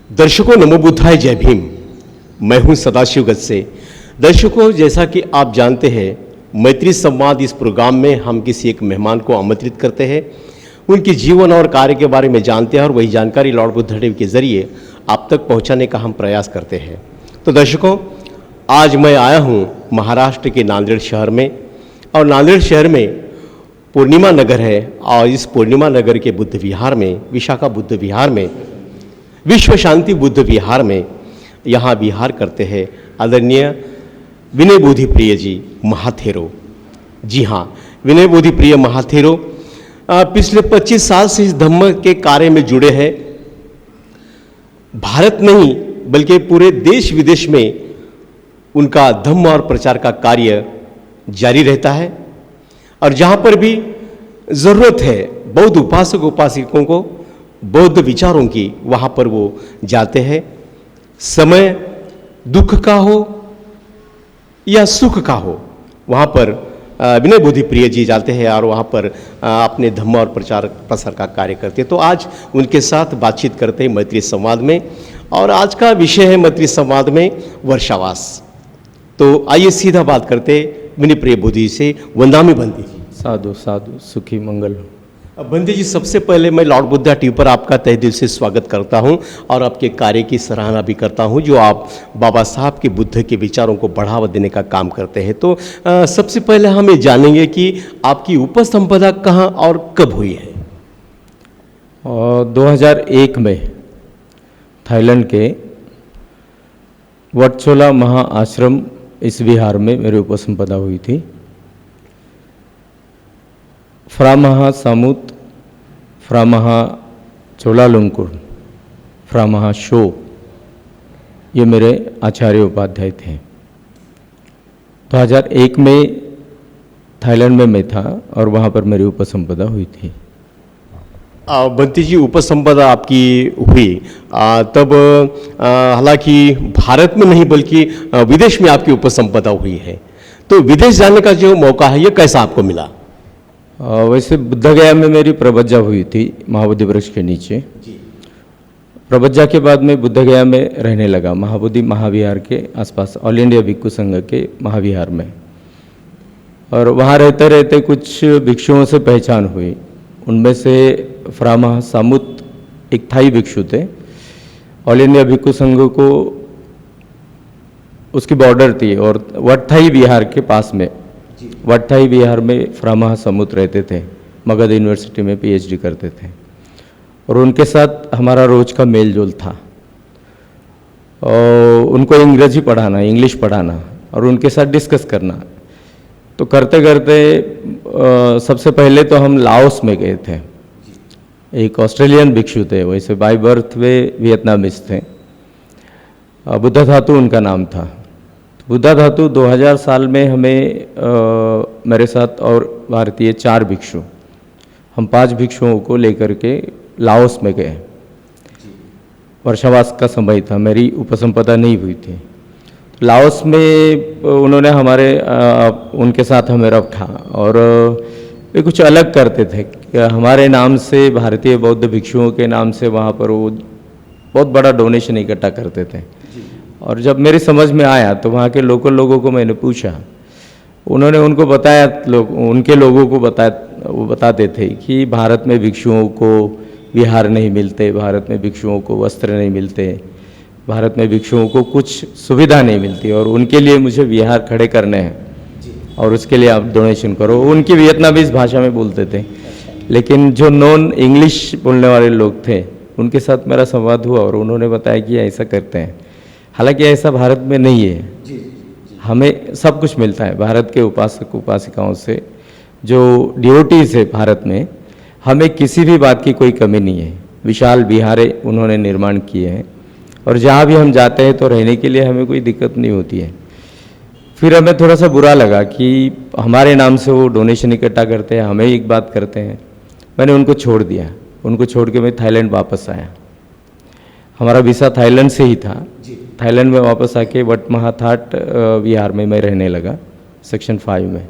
दर्शकों नमो बुद्धाय जय भीम। मैं हूं सदाशिव गज से। दर्शकों, जैसा कि आप जानते हैं, मैत्री संवाद इस प्रोग्राम में हम किसी एक मेहमान को आमंत्रित करते हैं, उनके जीवन और कार्य के बारे में जानते हैं और वही जानकारी लॉर्ड बुद्धदेव के जरिए आप तक पहुंचाने का हम प्रयास करते हैं। तो दर्शकों, आज मैं आया हूं महाराष्ट्र के नांदेड़ शहर में, और नांदेड़ शहर में पूर्णिमा नगर है, और इस पूर्णिमा नगर के बुद्ध विहार में, विशाखा बुद्ध विहार में, विश्व शांति बुद्ध विहार में यहाँ विहार करते हैं आदरणीय विनय बोधि प्रिय जी महाथेरो। जी हाँ, विनय बोधि प्रिय महाथेरो पिछले 25 साल से इस धम्म के कार्य में जुड़े हैं। भारत नहीं बल्कि पूरे देश विदेश में उनका धम्म और प्रचार का कार्य जारी रहता है, और जहाँ पर भी ज़रूरत है बौद्ध उपासक उपासिकों को बौद्ध विचारों की, वहाँ पर वो जाते हैं। समय दुख का हो या सुख का हो, वहाँ पर विनय बोधि प्रिय जी जाते हैं और वहाँ पर अपने धम्म और प्रचार प्रसार का कार्य करते हैं। तो आज उनके साथ बातचीत करते हैं मैत्री संवाद में, और आज का विषय है मैत्री संवाद में वर्षावास। तो आइए सीधा बात करते विनय प्रिय बोधि से। वंदामी बंदी जी। साधु साधु, सुखी मंगल। बंदी जी, सबसे पहले मैं लॉर्ड बुद्धा टीवी पर आपका तहे दिल से स्वागत करता हूं और आपके कार्य की सराहना भी करता हूं, जो आप बाबा साहब के बुद्ध के विचारों को बढ़ावा देने का काम करते हैं। तो सबसे पहले हम ये जानेंगे कि आपकी उपसंपदा कहाँ और कब हुई है? 2001 में थाईलैंड के वटचोला महाआश्रम इस विहार में मेरी उपसंपदा हुई थी। फ्रामहा सामुत, फ्रामहा चोलालंकुर, फ्रामहा शो, ये मेरे आचार्य उपाध्याय थे। 2001 में थाईलैंड में मैं था और वहाँ पर मेरी उपसंपदा हुई थी। बंती जी, उपसंपदा आपकी हुई तब हालांकि भारत में नहीं बल्कि विदेश में आपकी उपसंपदा हुई है। तो विदेश जाने का जो मौका है, ये कैसा आपको मिला? वैसे बुद्धगया में मेरी प्रवज्जा हुई थी महाबोधि वृक्ष के नीचे। प्रवज्जा के बाद मैं बुद्धगया में रहने लगा, महाबोधि महाविहार के आसपास, ऑल इंडिया भिक्षु संघ के महाविहार में। और वहाँ रहते रहते कुछ भिक्षुओं से पहचान हुई। उनमें से फ्रामहा सामुत एक थाई भिक्षु थे। ऑल इंडिया भिक्षु संघ को उसकी बॉर्डर थी, और वटथाई विहार के पास में, वटथाई विहार में फ्रामहा सामुत रहते थे। मगध यूनिवर्सिटी में पीएचडी करते थे, और उनके साथ हमारा रोज का मेल जोल था। और उनको अंग्रेजी पढ़ाना, इंग्लिश पढ़ाना और उनके साथ डिस्कस करना। तो करते करते सबसे पहले तो हम लाओस में गए थे। एक ऑस्ट्रेलियन भिक्षु थे, वैसे बाय बर्थ वे वियतनामीज थे। बुद्धा धातु उनका नाम था। बुद्धा धातु 2000 साल में हमें मेरे साथ और भारतीय 4 भिक्षु, हम 5 भिक्षुओं को लेकर के लाओस में गए। वर्षावास का समय था, मेरी उपसंपदा नहीं हुई थी। लाओस में उन्होंने उनके साथ हमें रखा, और वे कुछ अलग करते थे। हमारे नाम से, भारतीय बौद्ध भिक्षुओं के नाम से वहाँ पर वो बहुत बड़ा डोनेशन इकट्ठा करते थे। और जब मेरी समझ में आया तो वहाँ के लोकल लोगों को मैंने पूछा, उन्होंने उनको बताया, उनके लोगों को बताया, वो बताते थे कि भारत में भिक्षुओं को विहार नहीं मिलते, भारत में भिक्षुओं को वस्त्र नहीं मिलते, भारत में भिक्षुओं को कुछ सुविधा नहीं मिलती, और उनके लिए मुझे विहार खड़े करने हैं और उसके लिए आप डोनेशन करो। उनकी वियतनामीज भाषा में बोलते थे, लेकिन जो नॉन इंग्लिश बोलने वाले लोग थे उनके साथ मेरा संवाद हुआ, और उन्होंने बताया कि ऐसा करते हैं। हालांकि ऐसा भारत में नहीं है। हमें सब कुछ मिलता है भारत के उपासक उपासिकाओं से, जो डिवोटीज है भारत में, हमें किसी भी बात की कोई कमी नहीं है। विशाल विहारे उन्होंने निर्माण किए हैं, और जहाँ भी हम जाते हैं तो रहने के लिए हमें कोई दिक्कत नहीं होती है। फिर हमें थोड़ा सा बुरा लगा कि हमारे नाम से वो डोनेशन इकट्ठा करते हैं, हमें एक बात करते हैं। मैंने उनको छोड़ दिया। उनको छोड़ के मैं थाईलैंड वापस आया। हमारा वीसा थाईलैंड से ही था। थाईलैंड में वापस आके वटमहाथाट विहार में मैं रहने लगा, सेक्शन 5 में।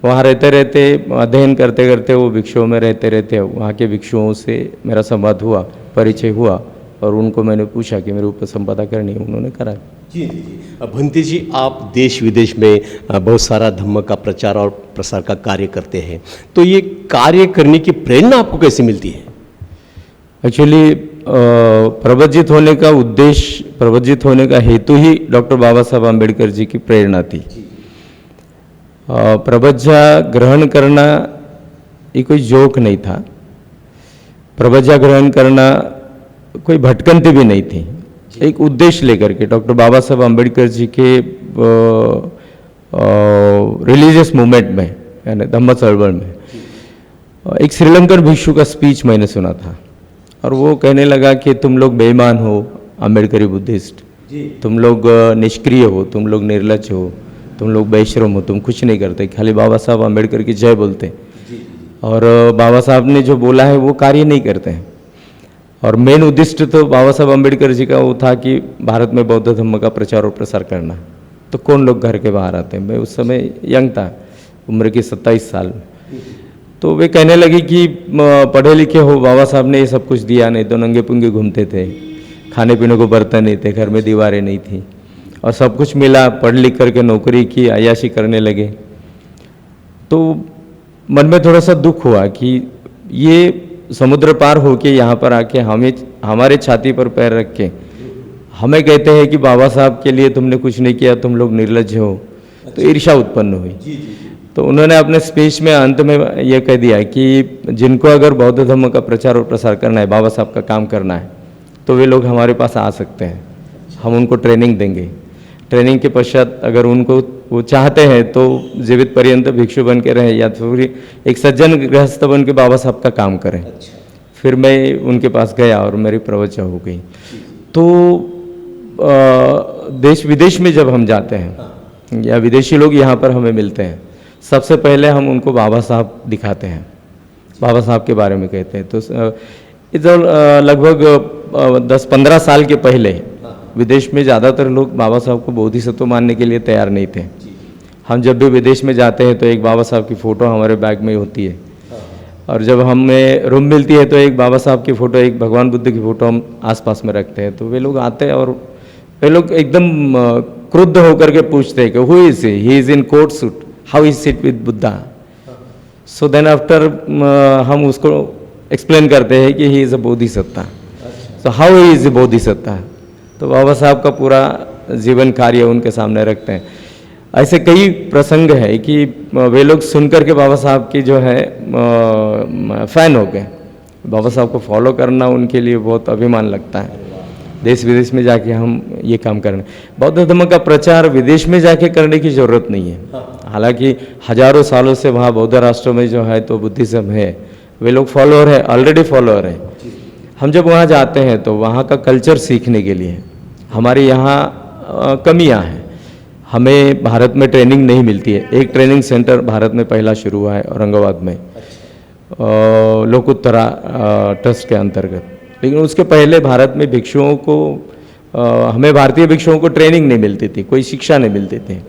वहाँ रहते रहते, अध्ययन करते करते, वो भिक्षुओं में रहते रहते वहाँ के भिक्षुओं से मेरा संवाद हुआ, परिचय हुआ, और उनको मैंने पूछा कि मेरे उपसंपदा करनी है, उन्होंने करा। जी जी जी। भंते जी, आप देश विदेश में बहुत सारा धम्म का प्रचार और प्रसार का कार्य करते हैं, तो ये कार्य करने की प्रेरणा आपको कैसे मिलती है? एक्चुअली प्रवजित होने का उद्देश्य, प्रवजित होने का हेतु ही डॉक्टर बाबा साहब आम्बेडकर जी की प्रेरणा थी। प्रवज्जा ग्रहण करना ये कोई जोक नहीं था, प्रवज्जा ग्रहण करना कोई भटकंती भी नहीं थी। एक उद्देश्य लेकर के डॉक्टर बाबा साहब आम्बेडकर जी के रिलीजियस मूवमेंट में, यानी धम्म चळवळ में, एक श्रीलंकन भिक्षु का स्पीच मैंने सुना था और वो कहने लगा कि तुम लोग बेईमान हो, आम्बेडकरी बुद्धिस्ट, तुम लोग निष्क्रिय हो, तुम लोग निर्लज हो, तुम लोग बेशरम हो, तुम कुछ नहीं करते, खाली बाबा साहब आम्बेडकर की जय बोलते, और बाबा साहब ने जो बोला है वो कार्य नहीं करते हैं। और मेन उद्देश्य तो बाबा साहब आम्बेडकर जी का वो था कि भारत में बौद्ध धर्म का प्रचार और प्रसार करना। तो कौन लोग घर के बाहर आते हैं? मैं उस समय यंग था, उम्र की 27 साल। तो वे कहने लगे कि पढ़े लिखे हो, बाबा साहब ने ये सब कुछ दिया नहीं तो नंगे पुंगे घूमते थे, खाने पीने को बर्तन नहीं थे, घर में दीवारें नहीं थी, और सब कुछ मिला, पढ़ लिख करके नौकरी की, अय्याशी करने लगे। तो मन में थोड़ा सा दुख हुआ कि ये समुद्र पार होके यहाँ पर आके हमें, हमारे छाती पर पैर रख के हमें कहते हैं कि बाबा साहब के लिए तुमने कुछ नहीं किया, तुम लोग निर्लज हो। तो ईर्ष्या उत्पन्न हुई। तो उन्होंने अपने स्पीच में अंत में यह कह दिया कि जिनको अगर बौद्ध धर्म का प्रचार और प्रसार करना है, बाबा साहब का काम करना है, तो वे लोग हमारे पास आ सकते हैं, हम उनको ट्रेनिंग देंगे। ट्रेनिंग के पश्चात अगर उनको वो चाहते हैं तो जीवित पर्यंत भिक्षु बन के रहें या फिर एक सज्जन गृहस्थ बन के बाबा साहब का काम करें। फिर मैं उनके पास गया और मेरी प्रवचन हो गई। तो देश विदेश में जब हम जाते हैं या विदेशी लोग यहाँ पर हमें मिलते हैं, सबसे पहले हम उनको बाबा साहब दिखाते हैं, बाबा साहब के बारे में कहते हैं। तो इधर लगभग 10-15 साल के पहले विदेश में ज़्यादातर लोग बाबा साहब को बोधिसत्व मानने के लिए तैयार नहीं थे। हम जब भी विदेश में जाते हैं तो एक बाबा साहब की फ़ोटो हमारे बैग में होती है, और जब हमें रूम मिलती है तो एक बाबा साहब की फ़ोटो, एक भगवान बुद्ध की फ़ोटो हम आसपास में रखते हैं। तो वे लोग आते हैं और वे लोग एकदम क्रुद्ध होकर के पूछते हैं कि who is he is in coat suit, how is sit with Buddha. So then after हम उसको एक्सप्लेन करते हैं कि he is a Bodhisattva. So how he is a Bodhisattva. तो बाबा साहब का पूरा जीवन कार्य उनके सामने रखते हैं। ऐसे कई प्रसंग है कि वे लोग सुन करके बाबा साहब की जो है फ़ैन हो गए। बाबा साहब को फॉलो करना उनके लिए बहुत अभिमान लगता है। देश विदेश में जाके हम ये काम करना, बौद्ध धर्म का प्रचार विदेश में जाके करने की ज़रूरत नहीं है। हालांकि हजारों सालों से वहाँ बौद्ध राष्ट्रों में जो है तो बुद्धिज़्म है, वे लोग फॉलोअर है, ऑलरेडी फॉलोअर है। हम जब वहाँ जाते हैं तो वहाँ का कल्चर सीखने के लिए हमारे यहाँ कमियाँ हैं। हमें भारत में ट्रेनिंग नहीं मिलती है। एक ट्रेनिंग सेंटर भारत में पहला शुरू हुआ है औरंगाबाद में, लोकोत्तरा ट्रस्ट के अंतर्गत। लेकिन उसके पहले भारत में भिक्षुओं को, हमें भारतीय भिक्षुओं को ट्रेनिंग नहीं मिलती थी, कोई शिक्षा नहीं मिलती थी।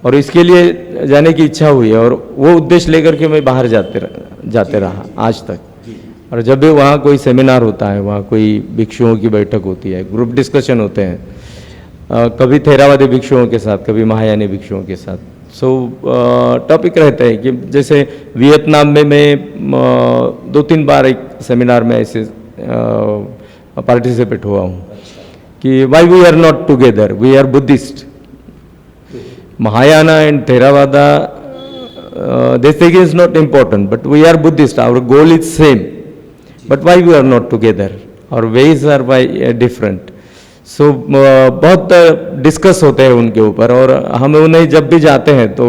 और इसके लिए जाने की इच्छा हुई और वो उद्देश्य लेकर के मैं बाहर जाते रहा आज तक। और जब भी वहाँ कोई सेमिनार होता है, वहाँ कोई भिक्षुओं की बैठक होती है, ग्रुप डिस्कशन होते हैं, कभी थेरावादी भिक्षुओं के साथ, कभी महायानी भिक्षुओं के साथ। सो टॉपिक रहता है कि जैसे वियतनाम में मैं 2-3 बार एक सेमिनार में ऐसे पार्टिसिपेट हुआ हूँ कि why we are not together, we are Buddhist. Mahayana and Theravada, they think is not important, but we are Buddhist. Our goal is same, but why we are not together? Our ways are why different. So बहुत discuss होते हैं उनके ऊपर, और हम उन्हें जब भी जाते हैं तो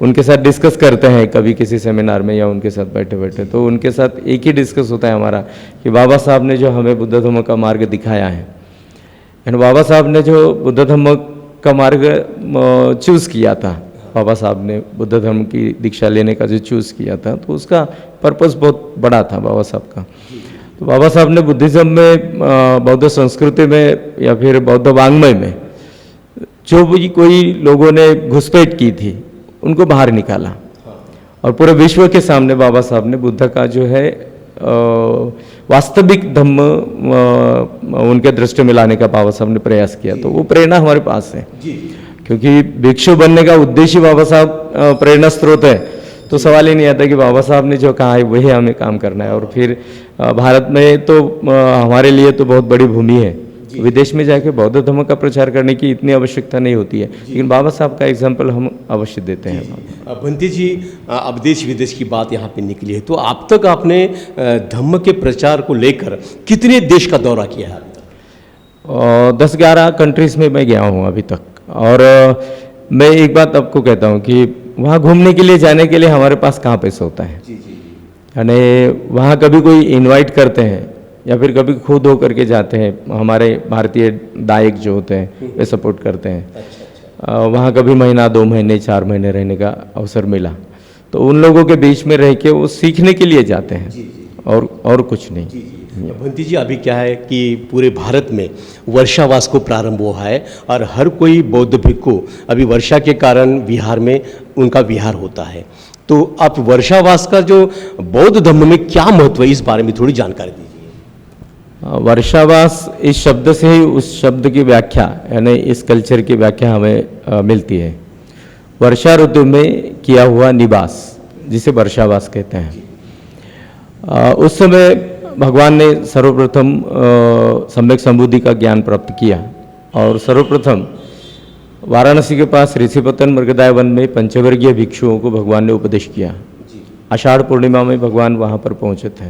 उनके साथ डिस्कस करते हैं, कभी किसी सेमिनार में या उनके साथ बैठे बैठे। तो उनके साथ एक ही डिस्कस होता है हमारा कि बाबा साहब ने जो हमें बुद्ध धर्म का मार्ग दिखाया है, एंड बाबा साहब ने जो बुद्ध धर्म का मार्ग चूज़ किया था, बाबा साहब ने बुद्ध धर्म की दीक्षा लेने का जो चूज़ किया था, तो उसका पर्पस बहुत बड़ा था बाबा साहब का। तो बाबा साहब ने बुद्धिज़्म में, बौद्ध संस्कृति में या फिर बौद्ध वाङ्मय में जो भी कोई लोगों ने घुसपैठ की थी उनको बाहर निकाला, और पूरे विश्व के सामने बाबा साहब ने बुद्ध का जो है वास्तविक धम्म उनके दृष्टि में लाने का बाबा साहब ने प्रयास किया। तो वो प्रेरणा हमारे पास है, क्योंकि भिक्षु बनने का उद्देश्य बाबा साहब प्रेरणा स्रोत है। तो सवाल ही नहीं आता कि बाबा साहब ने जो कहा है वही हमें काम करना है। और फिर भारत में तो हमारे लिए तो बहुत बड़ी भूमि है, विदेश में जाके बौद्ध धर्म का प्रचार करने की इतनी आवश्यकता नहीं होती है, लेकिन बाबा साहब का एग्जाम्पल हम अवश्य देते हैं। बंटी जी, अब देश विदेश की बात यहाँ पे निकली है, तो अब तक आपने धम्म के प्रचार को लेकर कितने देश का दौरा किया है अभी तक? 10-11 कंट्रीज में मैं गया हूँ अभी तक। और मैं एक बात आपको कहता हूँ कि वहाँ घूमने के लिए जाने के लिए हमारे पास कहाँ पैसा होता है। यानी वहाँ कभी कोई इनवाइट करते हैं या फिर कभी खुद होकर के जाते हैं, हमारे भारतीय दायक जो होते हैं वे सपोर्ट करते हैं। वहाँ कभी महीना, 2 महीने, 4 महीने रहने का अवसर मिला, तो उन लोगों के बीच में रह के वो सीखने के लिए जाते हैं और कुछ नहीं। बंटी जी, अभी क्या है कि पूरे भारत में वर्षावास को प्रारंभ हुआ है और हर कोई बौद्ध भिक्खु अभी वर्षा के कारण विहार में उनका विहार होता है। तो आप वर्षावास का जो बौद्ध धर्म में क्या महत्व है, इस बारे में थोड़ी जानकारी दीजिए। वर्षावास इस शब्द से ही उस शब्द की व्याख्या, यानी इस कल्चर की व्याख्या हमें मिलती है। वर्षा ऋतु में किया हुआ निवास, जिसे वर्षावास कहते हैं। उस समय भगवान ने सर्वप्रथम सम्यक संबुद्धि का ज्ञान प्राप्त किया और सर्वप्रथम वाराणसी के पास ऋषिपतन मृगदाय वन में पंचवर्गीय भिक्षुओं को भगवान ने उपदेश किया। आषाढ़ पूर्णिमा में भगवान वहाँ पर पहुँचे थे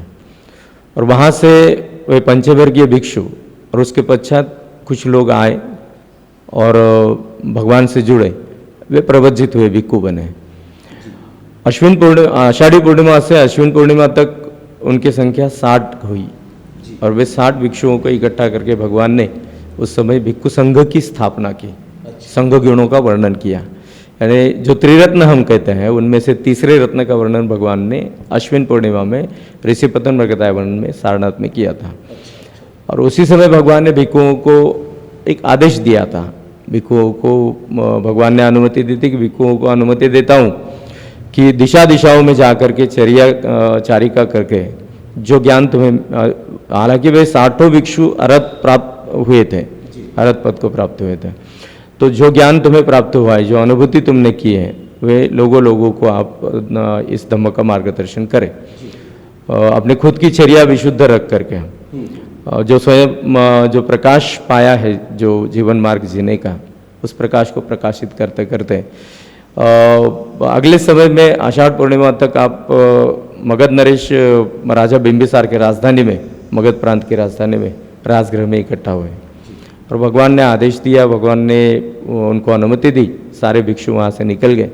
और वहाँ से वे पंचवर्गीय भिक्षु और उसके पश्चात कुछ लोग आए और भगवान से जुड़े, वे प्रवज्जित हुए, भिक्षु बने। आषाढ़ी पूर्णिमा से अश्विन पूर्णिमा तक उनकी संख्या 60 हुई और वे 60 भिक्षुओं को इकट्ठा करके भगवान ने उस समय भिक्षु संघ की स्थापना की। संघ गुणों का वर्णन किया, यानी जो त्रिरत्न हम कहते हैं उनमें से तीसरे रत्न का वर्णन भगवान ने अश्विन पूर्णिमा में ऋषिपतन मृगदाय वन में सारनाथ में किया था। और उसी समय भगवान ने भिक्षुओं को एक आदेश दिया था। भिक्षुओं को भगवान ने अनुमति दी थी कि भिक्षुओं को अनुमति देता हूँ कि दिशा दिशाओं में जा करके चारिका करके जो ज्ञान तुम्हें, हालांकि वे 60 भिक्षु अरहत प्राप्त हुए थे, अरहत पद को प्राप्त हुए थे, तो जो ज्ञान तुम्हें प्राप्त हुआ है, जो अनुभूति तुमने की है, वे लोगों को आप इस धम्म का मार्गदर्शन करें। अपने खुद की चर्या विशुद्ध रख करके जो स्वयं जो प्रकाश पाया है, जो जीवन मार्ग जीने का, उस प्रकाश को प्रकाशित करते करते अगले समय में आषाढ़ पूर्णिमा तक आप मगध नरेश राजा बिंबिसार के राजधानी में, मगध प्रांत की राजधानी में राजगृह में इकट्ठा हुए और भगवान ने आदेश दिया, भगवान ने उनको अनुमति दी, सारे भिक्षु वहाँ से निकल गए।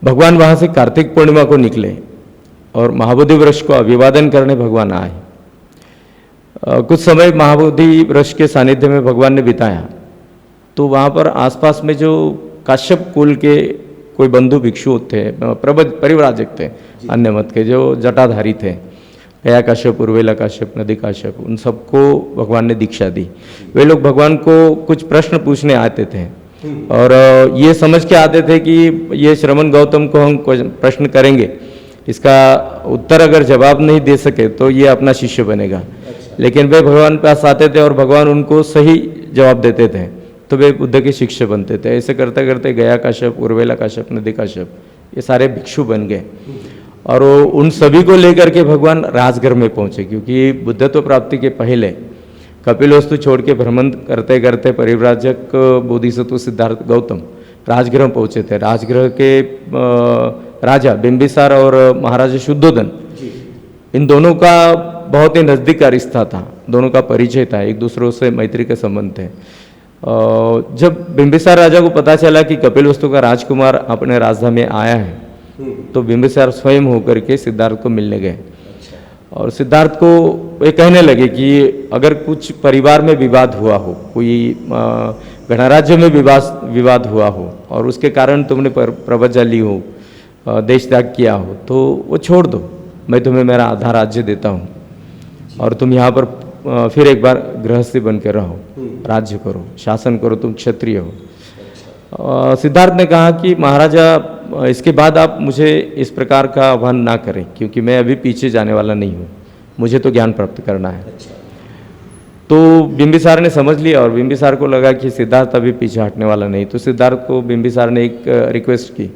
भगवान वहाँ से कार्तिक पूर्णिमा को निकले और महाबोधि वृक्ष को अभिवादन करने भगवान आए। कुछ समय महाबोधि वृक्ष के सानिध्य में भगवान ने बिताया, तो वहाँ पर आसपास में जो काश्यप कुल के कोई बंधु भिक्षु थे, परिव्राजक थे अन्य मत के, जो जटाधारी थे, गया काश्यप, उर्वेला काश्यप, नदी काश्यप, उन सबको भगवान ने दीक्षा दी। वे लोग भगवान को कुछ प्रश्न पूछने आते थे और ये समझ के आते थे कि ये श्रमण गौतम को हम प्रश्न करेंगे, इसका उत्तर अगर जवाब नहीं दे सके तो ये अपना शिष्य बनेगा। लेकिन वे भगवान पास आते थे और भगवान उनको सही जवाब देते थे, तो वे बुद्ध के शिष्य बनते थे। ऐसे करते करते गया काश्यप, उर्वेला काश्यप, नदी काश्यप, ये सारे भिक्षु बन गए और उन सभी को लेकर के भगवान राजगृह में पहुँचे, क्योंकि बुद्धत्व प्राप्ति के पहले कपिलवस्तु छोड़ के भ्रमण करते करते परिव्राजक बोधिसत्व सिद्धार्थ गौतम राजगृह पहुँचे थे। राजगृह के राजा बिंबिसार और महाराजा शुद्धोधन, इन दोनों का बहुत ही नज़दीक का रिश्ता था, दोनों का परिचय था, एक दूसरों से मैत्री के संबंध थे। जब बिंबिसार राजा को पता चला कि कपिलवस्तु का राजकुमार अपने राजधानी में आया है, तो बिंबिसार स्वयं होकर के सिद्धार्थ को मिलने गए और सिद्धार्थ को ये कहने लगे कि अगर कुछ परिवार में विवाद हुआ हो, कोई गणराज्य में विवाद हुआ हो और उसके कारण तुमने प्रवज्जा ली हो, देश त्याग किया हो, तो वो छोड़ दो, मैं तुम्हें मेरा आधा राज्य देता हूँ और तुम यहाँ पर फिर एक बार गृहस्थी बन के रहो, राज्य करो, शासन करो, तुम क्षत्रिय हो। सिद्धार्थ ने कहा कि महाराजा इसके बाद आप मुझे इस प्रकार का आह्वान ना करें, क्योंकि मैं अभी पीछे जाने वाला नहीं हूँ, मुझे तो ज्ञान प्राप्त करना है। तो बिंबिसार ने समझ लिया और बिंबिसार को लगा कि सिद्धार्थ अभी पीछे हटने वाला नहीं। तो सिद्धार्थ को बिंबिसार ने एक रिक्वेस्ट की,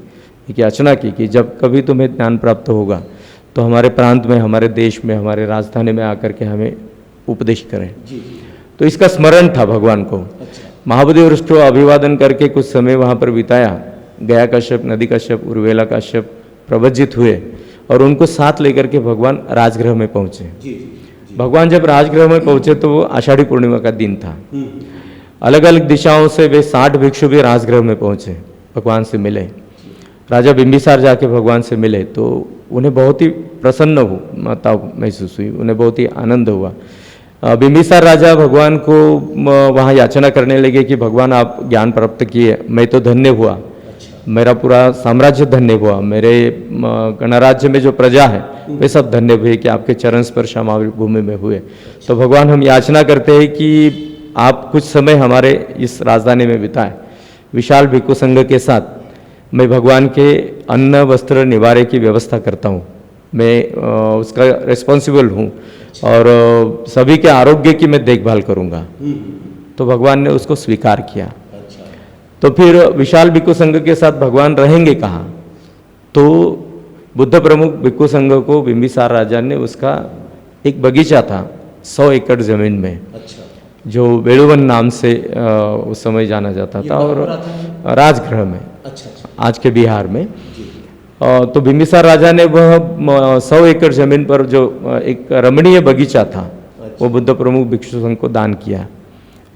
एक याचना की कि जब कभी तुम्हें ज्ञान प्राप्त होगा तो हमारे प्रांत में, हमारे देश में, हमारे राजधानी में आकर के हमें उपदेश करें। तो इसका स्मरण था भगवान को। महाबोधि वृक्ष को अभिवादन करके कुछ समय वहाँ पर बिताया। गया कश्यप, नदी कश्यप, उर्वेला कश्यप प्रवज्जित हुए और उनको साथ लेकर के भगवान राजगृह में पहुँचे। भगवान जब राजगृह में पहुँचे तो वो आषाढ़ी पूर्णिमा का दिन था। अलग अलग दिशाओं से वे 60 भिक्षु भी राजगृह में पहुँचे, भगवान से मिले। राजा बिंबिसार जाके भगवान से मिले तो उन्हें बहुत ही प्रसन्नता महसूस हुई, उन्हें बहुत ही आनंद हुआ। बिंबिसार राजा भगवान को वहाँ याचना करने लगे कि भगवान आप ज्ञान प्राप्त किए, मैं तो धन्य हुआ, मेरा पूरा साम्राज्य धन्य हुआ, मेरे गणराज्य में जो प्रजा है वे सब धन्य हुए कि आपके चरण स्पर्श हमारी भूमि में हुए। तो भगवान हम याचना करते हैं कि आप कुछ समय हमारे इस राजधानी में बिताएं। विशाल भिक्षु संघ के साथ मैं भगवान के अन्न वस्त्र निवारे की व्यवस्था करता हूँ, मैं उसका रिस्पॉन्सिबल हूँ और सभी के आरोग्य की मैं देखभाल करूँगा। तो भगवान ने उसको स्वीकार किया। तो फिर विशाल भिक्षु संघ के साथ भगवान रहेंगे कहाँ? तो बुद्ध प्रमुख भिक्षु संघ को बिंबिसार राजा ने उसका एक बगीचा था 100 एकड़ जमीन में, जो वेणुवन नाम से उस समय जाना जाता था, और राजगृह में, आज के बिहार में। तो बिंबिसार राजा ने वह 100 एकड़ जमीन पर जो एक रमणीय बगीचा था वो बुद्ध प्रमुख भिक्षु संघ को दान किया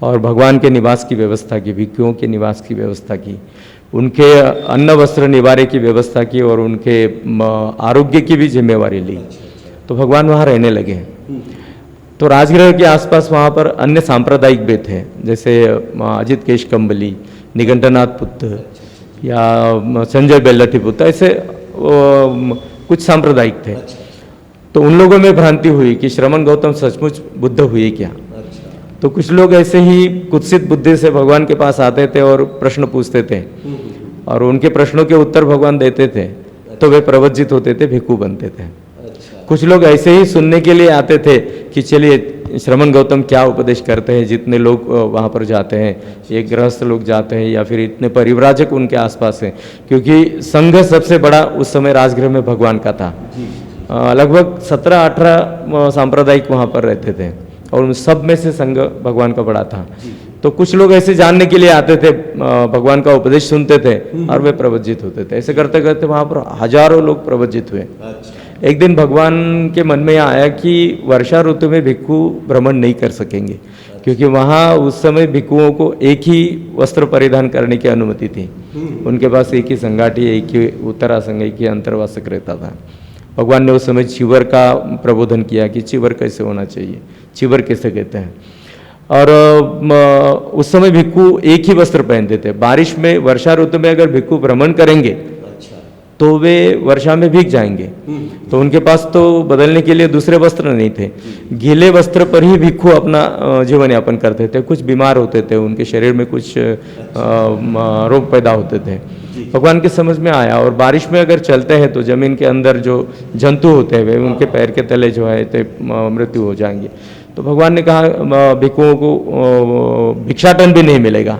और भगवान के निवास की व्यवस्था की, भिक्षुओं के निवास की व्यवस्था की, उनके अन्न वस्त्र निवारे की व्यवस्था की और उनके आरोग्य की भी जिम्मेवारी ली। तो भगवान वहाँ रहने लगे। तो राजगृह के आसपास वहाँ पर अन्य सांप्रदायिक भी थे, जैसे अजित केश कंबली, निघंटनाथ पुत्र या संजय बेल्लठी पुत्र, ऐसे कुछ सांप्रदायिक थे। तो उन लोगों में भ्रांति हुई कि श्रमण गौतम सचमुच बुद्ध हुए क्या। तो कुछ लोग ऐसे ही कुत्सित बुद्धि से भगवान के पास आते थे और प्रश्न पूछते थे और उनके प्रश्नों के उत्तर भगवान देते थे, तो वे प्रवज्जित होते थे, भिक्षु बनते थे। कुछ लोग ऐसे ही सुनने के लिए आते थे कि चलिए श्रमण गौतम क्या उपदेश करते हैं। जितने लोग वहाँ पर जाते हैं, ये गृहस्थ लोग जाते हैं या फिर इतने परिव्राजक उनके आसपास हैं, क्योंकि संघ सबसे बड़ा उस समय राजगृह में भगवान का था। लगभग 17-18 सांप्रदायिक वहाँ पर रहते थे और उन सब में से संघ भगवान का बड़ा था। तो कुछ लोग ऐसे जानने के लिए आते थे, भगवान का उपदेश सुनते थे और वे प्रवज्जित होते थे। ऐसे करते करते वहाँ पर हजारों लोग प्रवज्जित हुए। एक दिन भगवान के मन में आया कि वर्षा ऋतु में भिक्षु भ्रमण नहीं कर सकेंगे, क्योंकि वहाँ उस समय भिक्षुओं को एक ही वस्त्र परिधान करने की अनुमति थी। उनके पास एक ही संगाठी, एक ही उत्तरासंग, एक ही अंतर्वासक रहता था। भगवान ने उस समय चिवर का प्रबोधन किया कि चिवर कैसे होना चाहिए, चिवर कैसे कहते हैं। और उस समय भिक्षु एक ही वस्त्र पहनते थे। बारिश में, वर्षा ऋतु में अगर भिक्षु भ्रमण करेंगे तो वे वर्षा में भीग जाएंगे, तो उनके पास तो बदलने के लिए दूसरे वस्त्र नहीं थे। गीले वस्त्र पर ही भिक्षु अपना जीवन यापन करते थे। कुछ बीमार होते थे, उनके शरीर में कुछ रोग पैदा होते थे। भगवान के समझ में आया, और बारिश में अगर चलते हैं तो जमीन के अंदर जो जंतु होते हैं वे उनके पैर के तले जो है तो मृत्यु हो जाएंगे। तो भगवान ने कहा भिक्षुओं को भिक्षाटन भी नहीं मिलेगा,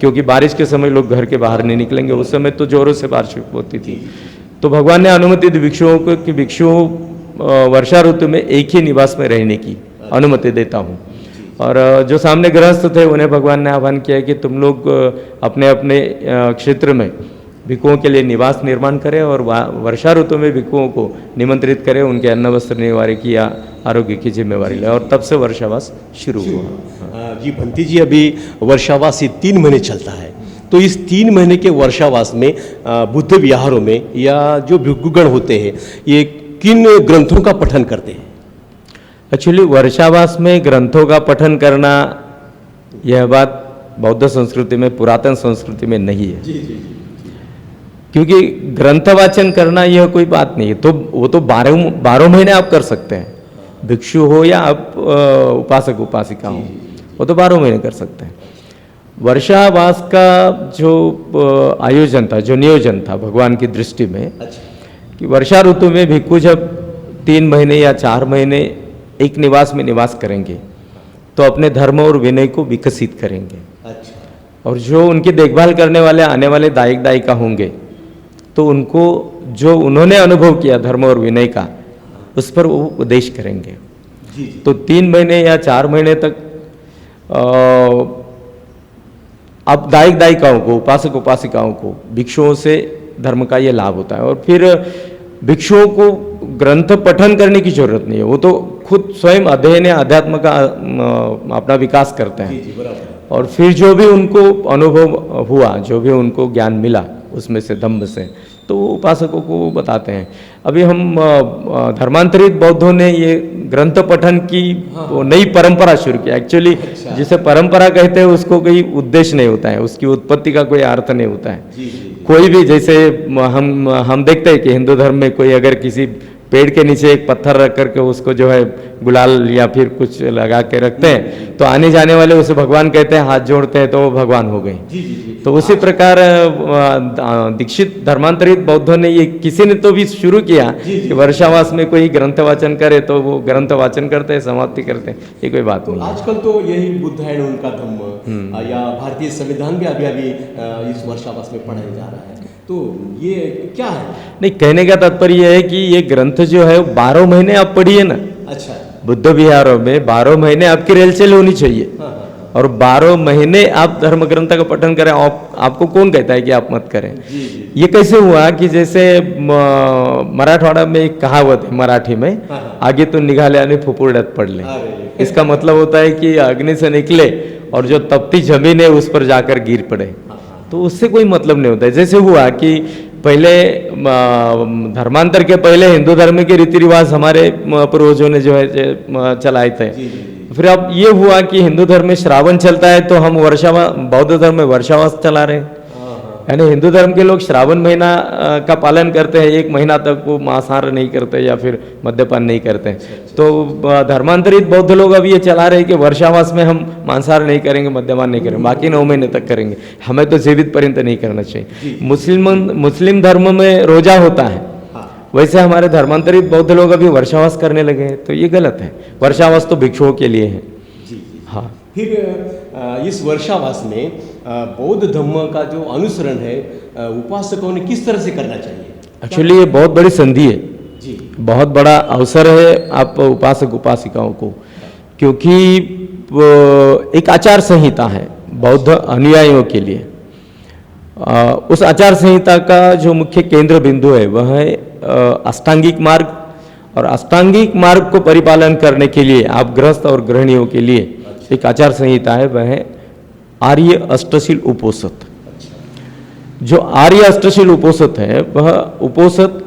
क्योंकि बारिश के समय लोग घर के बाहर नहीं निकलेंगे। उस समय तो जोरों से बारिश होती थी। तो भगवान ने अनुमति दी भिक्षुओं को कि भिक्षुओं वर्षा ऋतु में एक ही निवास में रहने की अनुमति देता हूँ। और जो सामने गृहस्थ थे उन्हें भगवान ने आह्वान किया कि तुम लोग अपने अपने क्षेत्र में भिक्षुओं के लिए निवास निर्माण करें और वर्षा ऋतु में भिक्षुओं को निमंत्रित करें, उनके अन्न वस्त्र निवारे की या आरोग्य की जिम्मेवारी ले। और तब से वर्षावास शुरू हुआ। जी भंती जी, अभी वर्षावास 3 महीने चलता है, तो इस 3 महीने के वर्षावास में बुद्ध विहारों में या जो भिक्षुगण होते हैं ये किन ग्रंथों का पठन करते हैं? एक्चुअली वर्षावास में ग्रंथों का पठन करना, यह बात बौद्ध संस्कृति में, पुरातन संस्कृति में नहीं है। क्योंकि ग्रंथ वाचन करना यह कोई बात नहीं है। तो वो तो 12 महीने आप कर सकते हैं, भिक्षु हो या आप उपासक उपासिका हो, वो तो 12 महीने कर सकते हैं। वर्षावास का जो आयोजन था, जो नियोजन था भगवान की दृष्टि में, अच्छा। कि वर्षा ऋतु में भिक्खु जब 3 महीने या 4 महीने एक निवास में निवास करेंगे तो अपने धर्म और विनय को विकसित करेंगे। अच्छा। और जो उनकी देखभाल करने वाले आने वाले दायक दायिका होंगे तो उनको जो उन्होंने अनुभव किया धर्म और विनय का, उस पर वो उपदेश करेंगे। जी। तो 3 महीने या 4 महीने तक अब दायक दायिकाओं को, उपासक उपासिकाओं को भिक्षुओं से धर्म का ये लाभ होता है। और फिर भिक्षुओं को ग्रंथ पठन करने की जरूरत नहीं है, वो तो खुद स्वयं अध्ययन या अध्यात्म का अपना विकास करते हैं। जी, बराबर। और फिर जो भी उनको अनुभव हुआ, जो भी उनको ज्ञान मिला उसमें से, धम्म से, तो वो उपासकों को बताते हैं। अभी हम धर्मांतरित बौद्धों ने ये ग्रंथ पठन की वो नई परंपरा शुरू की। एक्चुअली जिसे परंपरा कहते हैं उसको कोई उद्देश्य नहीं होता है, उसकी उत्पत्ति का कोई अर्थ नहीं होता है। जी, जी। कोई भी, जैसे हम देखते हैं कि हिंदू धर्म में कोई अगर किसी पेड़ के नीचे एक पत्थर रख करके उसको जो है गुलाल या फिर कुछ लगा के रखते हैं तो आने जाने वाले उसे भगवान कहते हैं, हाथ जोड़ते हैं तो वो भगवान हो गए। जी, जी, जी। तो उसी प्रकार दीक्षित धर्मांतरित बौद्धों ने ये, किसी ने तो भी शुरू किया कि वर्षावास में कोई ग्रंथ वाचन करे तो वो ग्रंथ वाचन करते हैं, समाप्ति करते हैं, ये कोई बात नहीं है। आजकल तो यही बुद्ध है उनका धम्म, या भारतीय संविधान भी अभी अभी इस वर्षावास में पढ़ाया जा रहा है। तो ये क्या है? नहीं, कहने का तात्पर्य यह है कि ये ग्रंथ जो है 12 महीने आप पढ़िए ना। अच्छा। बुद्ध विहारों में 12 महीने आपकी रेलचल होनी चाहिए। हाँ, हाँ। और 12 महीने आप धर्म ग्रंथ का पठन करें। आपको कौन कहता है कि आप मत करें? जी, जी। ये कैसे हुआ कि जैसे मराठवाड़ा में एक कहावत है मराठी में, हाँ। आगे तो निघाले आणि फुफुरड्यात पडले। अरे। इसका मतलब होता है कि अग्नि से निकले और जो तपती जमीन है उस पर जाकर गिर पड़े। तो उससे कोई मतलब नहीं होता है। जैसे हुआ कि पहले धर्मांतर के पहले हिंदू धर्म के रीति रिवाज हमारे पूर्वजों ने जो है चलाए थे। फिर अब ये हुआ कि हिंदू धर्म में श्रावण चलता है तो हम बौद्ध धर्म में वर्षावास चला रहे हैं। यानी हिंदू धर्म के लोग श्रावण महीना का पालन करते हैं, 1 महीना तक वो मांसाहार नहीं करते या फिर मद्यपान नहीं करते। तो धर्मांतरित बौद्ध लोग अब ये चला रहे हैं कि वर्षावास में हम मांसाहार नहीं करेंगे, मद्यपान नहीं करेंगे, बाकी 9 महीने तक करेंगे, हमें तो जीवित पर्यंत नहीं करना चाहिए। मुस्लिम धर्म में रोजा होता है, वैसे हमारे धर्मांतरित बौद्ध लोग अभी वर्षावास करने लगे हैं, तो ये गलत है। वर्षावास तो भिक्षुओं के लिए है। हाँ। फिर इस वर्षावास में बौद्ध धर्म का जो अनुसरण है उपासकों ने किस तरह से करना चाहिए? एक्चुअली ये बहुत बड़ी संधि है जी, बहुत बड़ा अवसर है आप उपासक उपासिकाओं को, क्योंकि एक आचार संहिता है बौद्ध अनुयायियों के लिए। उस आचार संहिता का जो मुख्य केंद्र बिंदु है वह है अष्टांगिक मार्ग। और अष्टांगिक मार्ग को परिपालन करने के लिए आप गृहस्थ और गृहिणियों के लिए एक आचार संहिता है, वह है आर्य अष्टशील उपोसत। जो आर्य अष्टशील उपोसत है वह उपोसत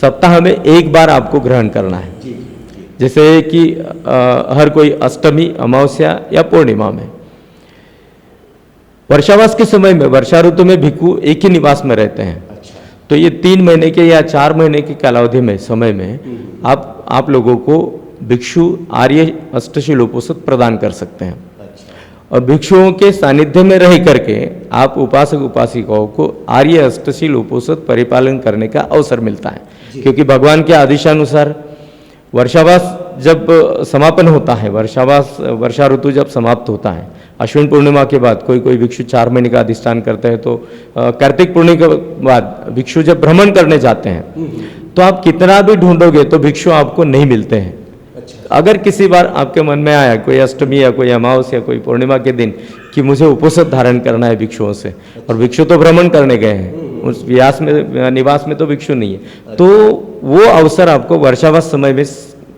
सप्ताह में 1 बार आपको ग्रहण करना है। जैसे कि हर कोई अष्टमी, अमावस्या या पूर्णिमा में। वर्षावास के समय में, वर्षा ऋतु में भिक्षु एक ही निवास में रहते हैं। तो ये 3 महीने के या 4 महीने की कालावधि में, समय में आप लोगों को भिक्षु आर्य अष्टशील उपोसत प्रदान कर सकते हैं। और भिक्षुओं के सानिध्य में रह करके आप उपासक उपासिकाओं को आर्य अष्टशील उपोसत परिपालन करने का अवसर मिलता है। क्योंकि भगवान के आदेशानुसार वर्षावास जब समापन होता है, वर्षा ऋतु जब समाप्त होता है, अश्विन पूर्णिमा के बाद कोई भिक्षु 4 महीने का अधिष्ठान करते हैं, तो कार्तिक पूर्णिमा के बाद भिक्षु जब भ्रमण करने जाते हैं तो आप कितना भी ढूंढोगे तो भिक्षु आपको नहीं मिलते हैं। अगर किसी बार आपके मन में आया कोई अष्टमी या कोई अमावस्या या कोई पूर्णिमा के दिन कि मुझे उपोसत धारण करना है भिक्षुओं से, और भिक्षु तो भ्रमण करने गए हैं, उस व्यास में निवास में तो भिक्षु नहीं है, तो वो अवसर आपको वर्षावास समय में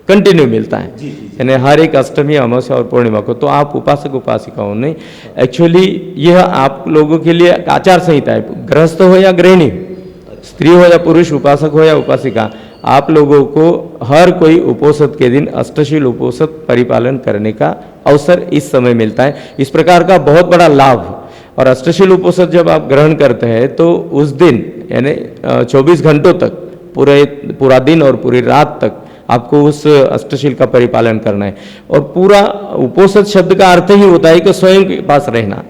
कंटिन्यू मिलता है। यानी हर एक अष्टमी, अमावस्या और पूर्णिमा को। तो आप उपासक उपासिकाओं ने एक्चुअली यह आप लोगों के लिए आचार संहिता है। गृहस्थ हो या गृहिणी, स्त्री हो या पुरुष, उपासक हो या उपासिका, आप लोगों को हर कोई उपोसत के दिन अष्टशील उपोसत परिपालन करने का अवसर इस समय मिलता है। इस प्रकार का बहुत बड़ा लाभ। और अष्टशील उपोसत जब आप ग्रहण करते हैं तो उस दिन यानी 24 घंटों तक, पूरा दिन और पूरी रात तक आपको उस अष्टशील का परिपालन करना है। और पूरा उपोसत शब्द का अर्थ ही होता है कि स्वयं के पास रहना,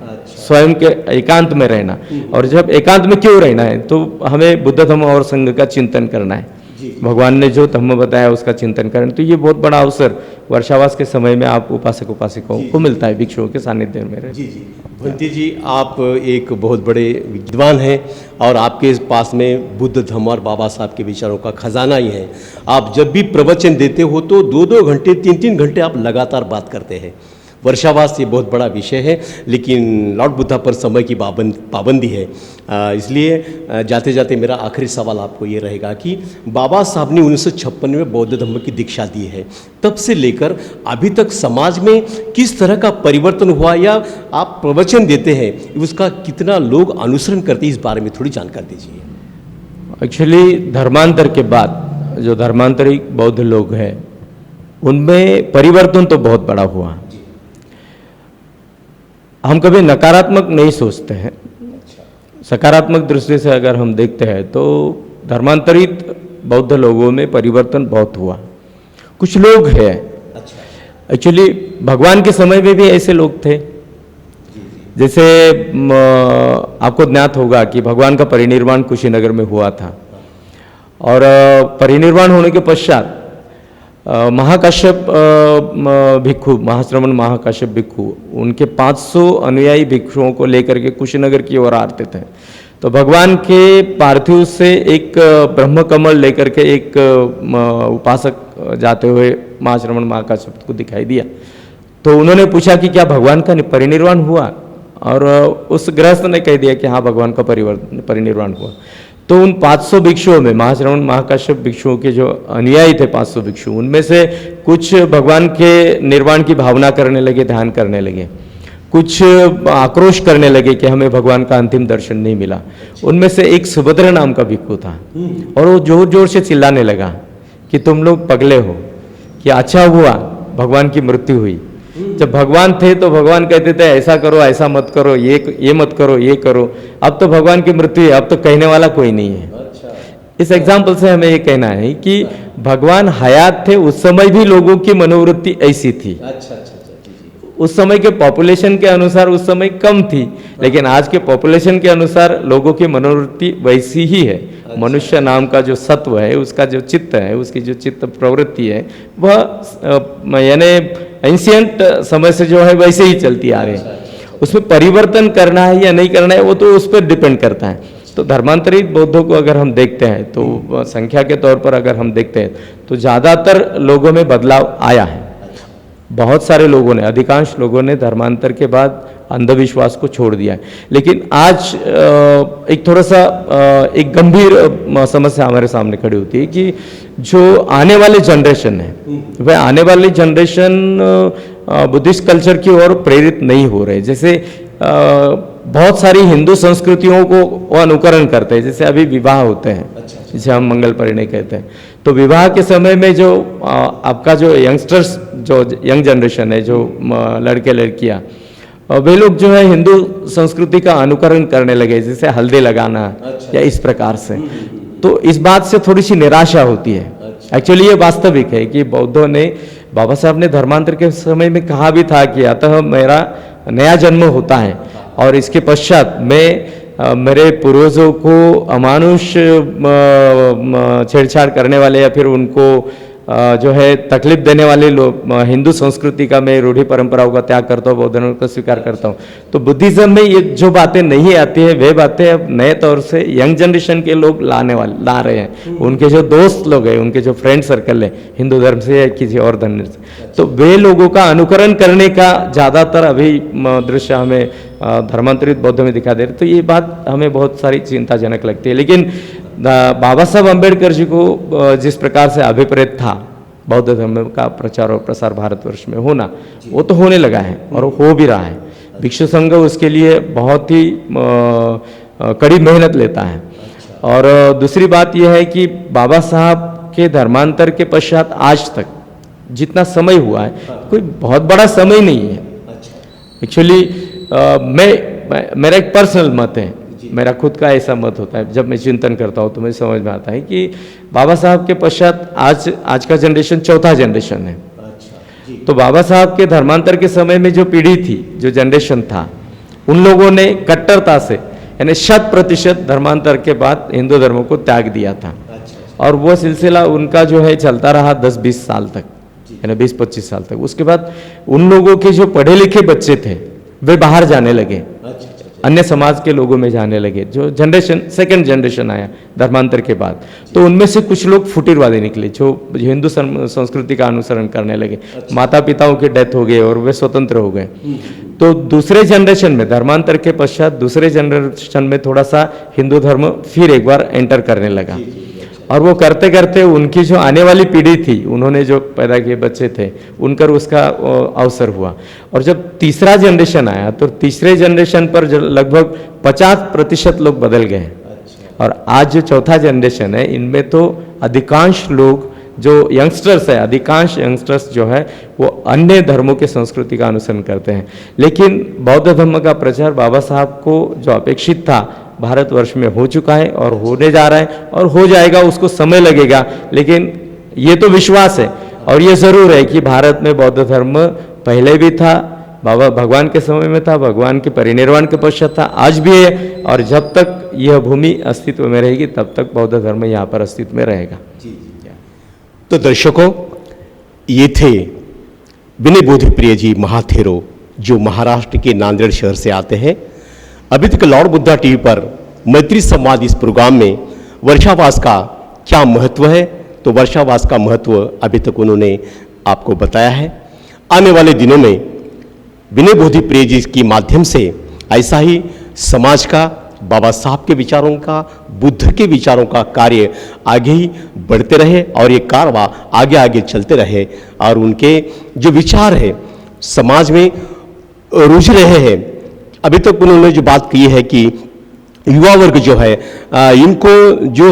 स्वयं के एकांत में रहना। और जब एकांत में क्यों रहना है, तो हमें बुद्ध धम्म और संघ का चिंतन करना है। भगवान ने जो धम्म बताया उसका चिंतन करें, तो ये बहुत बड़ा अवसर वर्षावास के समय में आप उपासक उपासिकाओं को मिलता है भिक्षुओं के सानिध्य में रहे। जी जी भंती जी, आप एक बहुत बड़े विद्वान हैं और आपके पास में बुद्ध धम्म और बाबा साहब के विचारों का खजाना ही है। आप जब भी प्रवचन देते हो तो 2-2 घंटे 3-3 घंटे आप लगातार बात करते हैं। वर्षावास ये बहुत बड़ा विषय है, लेकिन लॉर्ड बुद्धा पर समय की पाबंदी है, इसलिए जाते जाते मेरा आखिरी सवाल आपको ये रहेगा कि बाबा साहब ने 1956 में बौद्ध धर्म की दीक्षा दी है, तब से लेकर अभी तक समाज में किस तरह का परिवर्तन हुआ, या आप प्रवचन देते हैं उसका कितना लोग अनुसरण करते हैं, इस बारे में थोड़ी जानकारी दीजिए। एक्चुअली धर्मांतर के बाद जो धर्मांतरित बौद्ध लोग हैं उनमें परिवर्तन तो बहुत बड़ा हुआ। हम कभी नकारात्मक नहीं सोचते हैं, सकारात्मक दृष्टि से अगर हम देखते हैं तो धर्मांतरित बौद्ध लोगों में परिवर्तन बहुत हुआ। कुछ लोग हैं एक्चुअली भगवान के समय में भी ऐसे लोग थे, जैसे आपको ज्ञात होगा कि भगवान का परिनिर्वाण कुशीनगर में हुआ था, और परिनिर्वाण होने के पश्चात महाकाश्यप भिक्षु, महाश्रमण महाकाश्यप भिक्षु, उनके 500 अनुयायी भिक्षुओं को लेकर के कुशीनगर की ओर आते थे। तो भगवान के पार्थिव से एक ब्रह्म कमल लेकर के एक उपासक जाते हुए महाश्रमण महाकाश्यप को दिखाई दिया। तो उन्होंने पूछा कि क्या भगवान का परिनिर्वाण हुआ, और उस गृहस्थ ने कह दिया कि हाँ भगवान का परिनिर्वाण हुआ। तो उन 500 भिक्षुओं में महाश्रमण महाकाश्यप भिक्षुओं के जो अनुयायी थे 500 भिक्षु, उनमें से कुछ भगवान के निर्वाण की भावना करने लगे, ध्यान करने लगे, कुछ आक्रोश करने लगे कि हमें भगवान का अंतिम दर्शन नहीं मिला। उनमें से एक सुभद्र नाम का भिक्षु था, और वो जोर जोर से चिल्लाने लगा कि तुम लोग पगले हो, कि अच्छा हुआ भगवान की मृत्यु हुई। जब भगवान थे तो भगवान कहते थे ऐसा करो, ऐसा मत करो, ये मत करो, ये करो। अब तो भगवान की मृत्यु है, अब तो कहने वाला कोई नहीं है। इस एग्जाम्पल से हमें ये कहना है कि भगवान हयात थे उस समय भी लोगों की मनोवृत्ति ऐसी थी। उस समय के पॉपुलेशन के अनुसार उस समय कम थी, लेकिन आज के पॉपुलेशन के अनुसार लोगों की मनोवृत्ति वैसी ही है। मनुष्य नाम का जो सत्व है, उसका जो चित्त है, उसकी जो चित्त प्रवृत्ति है, वह यानी एंशियंट समय से जो है वैसे ही चलती आ रही है। उसमें परिवर्तन करना है या नहीं करना है वो तो उस पर डिपेंड करता है। तो धर्मांतरित बौद्धों को अगर हम देखते हैं तो संख्या के तौर पर अगर हम देखते हैं तो ज़्यादातर लोगों में बदलाव आया है। बहुत सारे लोगों ने, अधिकांश लोगों ने धर्मांतर के बाद अंधविश्वास को छोड़ दिया है। लेकिन आज एक थोड़ा सा एक गंभीर समस्या हमारे सामने खड़ी होती है कि जो आने वाले जनरेशन है वह आने वाली जनरेशन बुद्धिस्ट कल्चर की ओर प्रेरित नहीं हो रहे। जैसे बहुत सारी हिंदू संस्कृतियों को वो अनुकरण करते हैं। जैसे अभी विवाह होते हैं, जिसे हम मंगल परिणय कहते हैं, तो विवाह के समय में जो आपका जो यंगस्टर्स, जो यंग जनरेशन है, जो लड़के लड़कियां, वे लोग जो है हिंदू संस्कृति का अनुकरण करने लगे, जैसे हल्दी लगाना या इस प्रकार से। तो इस बात से थोड़ी सी निराशा होती है। एक्चुअली ये वास्तविक है कि बौद्धों ने, बाबा साहब ने धर्मांतर के समय में कहा भी था कि अतः मेरा नया जन्म होता है और इसके पश्चात मैं मेरे पूर्वजों को अमानुष छेड़छाड़ करने वाले या फिर उनको जो है तकलीफ देने वाले लोग, हिंदू संस्कृति का मैं रूढ़ी परंपराओं का त्याग करता हूँ, बौद्ध धर्म का स्वीकार करता हूँ। तो बुद्धिज्म में ये जो बातें नहीं आती है वे बातें अब नए तौर से यंग जनरेशन के लोग ला रहे हैं। उनके जो दोस्त लोग हैं, उनके जो फ्रेंड सर्कल है हिंदू धर्म से या किसी और धर्म से, तो वे लोगों का अनुकरण करने का ज़्यादातर अभी दृश्य हमें धर्मांतरित बौद्ध में दिखा दे रहे। तो ये बात हमें बहुत सारी चिंताजनक लगती है। लेकिन बाबा साहब अम्बेडकर जी को जिस प्रकार से अभिप्रेत था बौद्ध धर्म का प्रचार और प्रसार भारतवर्ष में होना, वो तो होने लगा है और हो भी रहा है। भिक्षु संघ उसके लिए बहुत ही कड़ी मेहनत लेता है। और दूसरी बात यह है कि बाबा साहब के धर्मांतर के पश्चात आज तक जितना समय हुआ है, कोई बहुत बड़ा समय नहीं है। एक्चुअली मेरा एक पर्सनल मत है, मेरा खुद का ऐसा मत होता है। जब मैं चिंतन करता हूँ तो मुझे समझ में आता है कि बाबा साहब के पश्चात आज का जनरेशन चौथा जनरेशन है। तो बाबा साहब के धर्मांतर के समय में जो पीढ़ी थी, जो जनरेशन था, उन लोगों ने कट्टरता से यानी 100% धर्मांतर के बाद हिंदू धर्म को त्याग दिया था। और वो सिलसिला उनका जो है चलता रहा 10-20 साल तक, यानी 20-25 साल तक। उसके बाद उन लोगों के जो पढ़े लिखे बच्चे थे वे बाहर जाने लगे, अन्य समाज के लोगों में जाने लगे। जो जनरेशन, सेकंड जनरेशन आया धर्मांतर के बाद, तो उनमें से कुछ लोग फुटीरवादी निकले जो हिंदू संस्कृति का अनुसरण करने लगे। माता पिताओं की डेथ हो गई और वे स्वतंत्र हो गए। तो दूसरे जनरेशन में, धर्मांतर के पश्चात दूसरे जनरेशन में थोड़ा सा हिंदू धर्म फिर एक बार एंटर करने लगा। और वो करते करते उनकी जो आने वाली पीढ़ी थी, उन्होंने जो पैदा किए बच्चे थे, उनकर उसका अवसर हुआ। और जब तीसरा जनरेशन आया तो तीसरे जनरेशन पर लगभग 50% लोग बदल गए। और आज जो चौथा जनरेशन है, इनमें तो अधिकांश लोग जो यंगस्टर्स है, अधिकांश यंगस्टर्स जो है वो अन्य धर्मों के संस्कृति का अनुसरण करते हैं। लेकिन बौद्ध धर्म का प्रचार बाबा साहब को जो अपेक्षित था भारतवर्ष में हो चुका है और होने जा रहा है और हो जाएगा, उसको समय लगेगा। लेकिन ये तो विश्वास है और ये ज़रूर है कि भारत में बौद्ध धर्म पहले भी था, बाबा भगवान के समय में था, भगवान के परिनिर्वाण के पश्चात था, आज भी है। और जब तक यह भूमि अस्तित्व में रहेगी तब तक बौद्ध धर्म यहाँ पर अस्तित्व में रहेगा। तो दर्शकों, ये थे विनय बोधिप्रिय जी महाथेरो, जो महाराष्ट्र के नांदेड़ शहर से आते हैं। अभी तक लॉर्ड बुद्धा टीवी पर मैत्री संवाद इस प्रोग्राम में वर्षावास का क्या महत्व है, तो वर्षावास का महत्व अभी तक उन्होंने आपको बताया है। आने वाले दिनों में विनय बोधिप्रिय जी के माध्यम से ऐसा ही समाज का, बाबा साहब के विचारों का, बुद्ध के विचारों का कार्य आगे ही बढ़ते रहे और ये कारवा आगे आगे चलते रहे और उनके जो विचार है समाज में रुझ रहे हैं। अभी तक उन्होंने जो बात की है कि युवा वर्ग जो है, इनको जो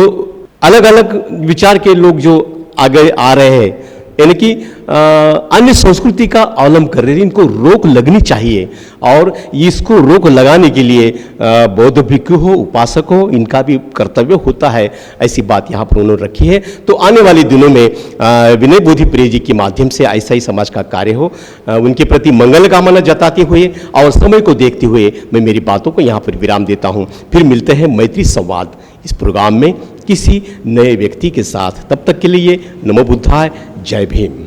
अलग अलग विचार के लोग जो आगे आ रहे हैं, यानी कि अन्य संस्कृति का अवलंबन कर रहे हैं, इनको रोक लगनी चाहिए। और इसको रोक लगाने के लिए बौद्ध भिक्षु हो, उपासक हो, इनका भी कर्तव्य होता है। ऐसी बात यहाँ पर उन्होंने रखी है। तो आने वाले दिनों में विनय बोधिप्रिय जी के माध्यम से ऐसा ही समाज का कार्य हो, उनके प्रति मंगल कामना जताते हुए और समय को देखते हुए मैं मेरी बातों को यहाँ पर विराम देता हूँ। फिर मिलते हैं मैत्री संवाद इस प्रोग्राम में किसी नए व्यक्ति के साथ। तब तक के लिए नमो बुद्धाय, जय भीम।